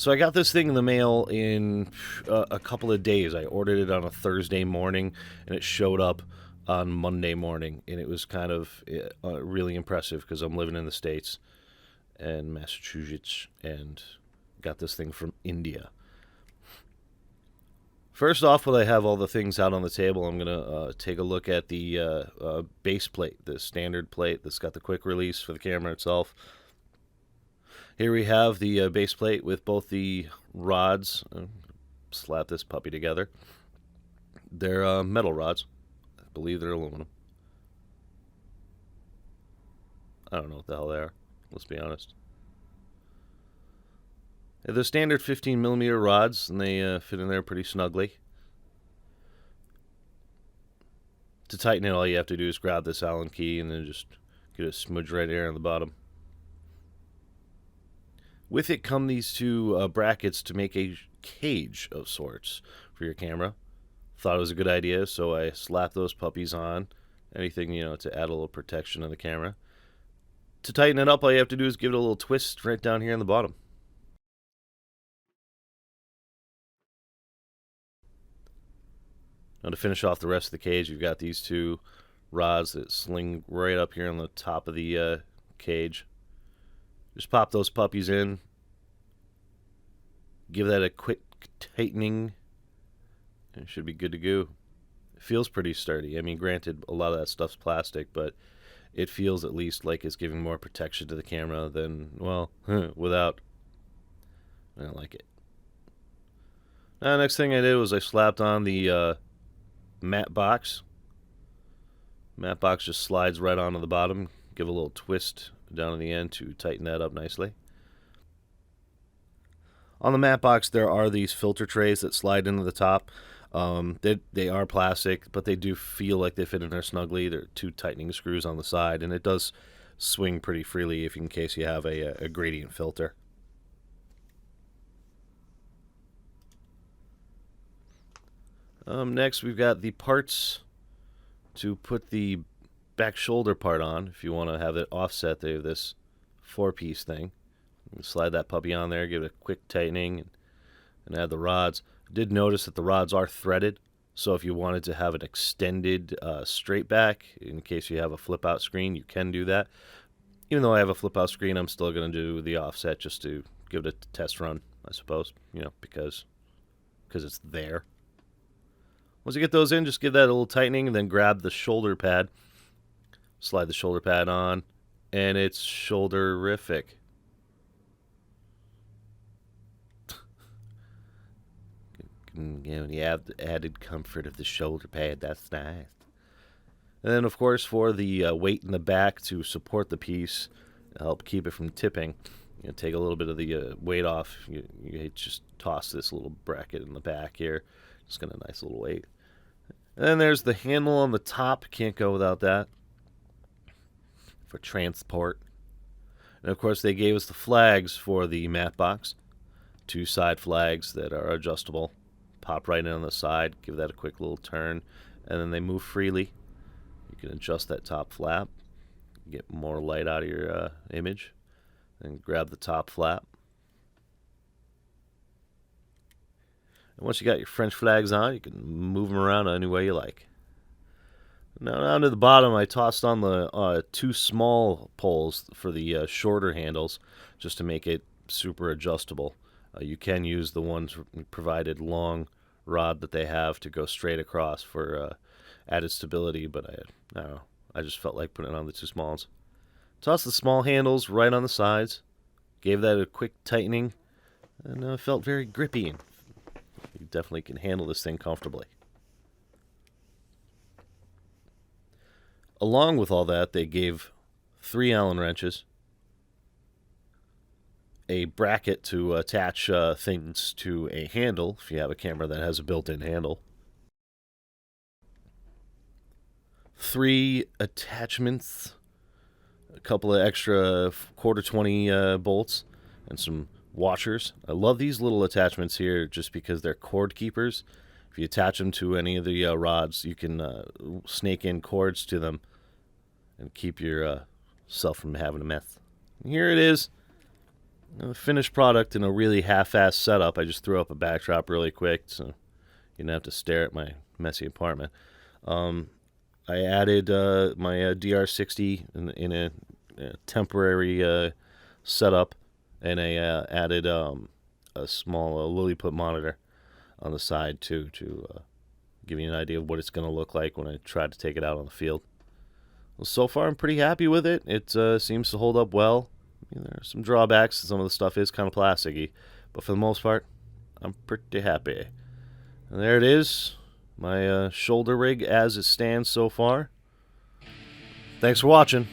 So I got this thing in the mail in a couple of days. I ordered it on a Thursday morning, and it showed up on Monday morning. And it was kind of really impressive because I'm living in the States and Massachusetts and got this thing from India. First off, while I have all the things out on the table, I'm going to take a look at the base plate, the standard plate that's got the quick release for the camera itself. Here we have the base plate with both the rods. Slap this puppy together. They're metal rods. I believe they're aluminum. I don't know what the hell they are. Let's be honest. They're standard 15mm rods, and they fit in there pretty snugly. To tighten it, all you have to do is grab this Allen key and then just get a smudge right there on the bottom. With it come these two brackets to make a cage of sorts for your camera. Thought it was a good idea, so I slapped those puppies on. Anything, to add a little protection to the camera. To tighten it up, all you have to do is give it a little twist right down here in the bottom. Now to finish off the rest of the cage, you've got these two rods that sling right up here on the top of the cage. Just pop those puppies in. Give that a quick tightening. And it should be good to go. It feels pretty sturdy. I mean, granted, a lot of that stuff's plastic, but it feels at least like it's giving more protection to the camera than, well, without. I don't like it. Now, next thing I did was I slapped on the matte box. Matte box just slides right onto the bottom. Give a little twist down at the end to tighten that up nicely. On the matte box, there are these filter trays that slide into the top. They are plastic, but they do feel like they fit in there snugly. There are two tightening screws on the side, and it does swing pretty freely in case you have a gradient filter. Next, we've got the parts to put the back shoulder part on. If you want to have it offset, they have this 4-piece thing. You can slide that puppy on there, give it a quick tightening, and add the rods. I did notice that the rods are threaded, so if you wanted to have an extended straight back, in case you have a flip-out screen, you can do that. Even though I have a flip-out screen, I'm still going to do the offset just to give it a test run, I suppose, because it's there. Once you get those in, just give that a little tightening, and then grab the shoulder pad. Slide the shoulder pad on, and it's shoulder-rific. You have the added comfort of the shoulder pad. That's nice. And then, of course, for the weight in the back to support the piece, help keep it from tipping, take a little bit of the weight off. You just toss this little bracket in the back here. Just got a nice little weight. And then there's the handle on the top. Can't go without that for transport. And, of course, they gave us the flags for the matte box. 2 side flags that are adjustable. Pop right in on the side, give that a quick little turn, and then they move freely. You can adjust that top flap, get more light out of your image, and grab the top flap. And once you got your French flags on, you can move them around any way you like. Now down to the bottom, I tossed on the 2 small poles for the shorter handles, just to make it super adjustable. You can use the ones provided long rod that they have to go straight across for added stability, but I don't know. I just felt like putting on the 2 smalls. Toss the small handles right on the sides. Gave that a quick tightening, and felt very grippy. You definitely can handle this thing comfortably. Along with all that, they gave 3 Allen wrenches, a bracket to attach things to a handle, if you have a camera that has a built-in handle. 3 attachments, a couple of extra 1/4-20 bolts, and some washers. I love these little attachments here just because they're cord keepers. If you attach them to any of the rods, you can snake in cords to them and keep yourself from having a mess. And here it is. The finished product in a really half-assed setup. I just threw up a backdrop really quick, so you didn't have to stare at my messy apartment. I added my DR60 in a temporary setup, and I added a small Lilliput monitor on the side too to give you an idea of what it's going to look like when I try to take it out on the field. Well, so far I'm pretty happy with it. It seems to hold up well. I mean, there are some drawbacks. Some of the stuff is kind of plasticky, but for the most part, I'm pretty happy. And there it is, my shoulder rig as it stands so far. Thanks for watching.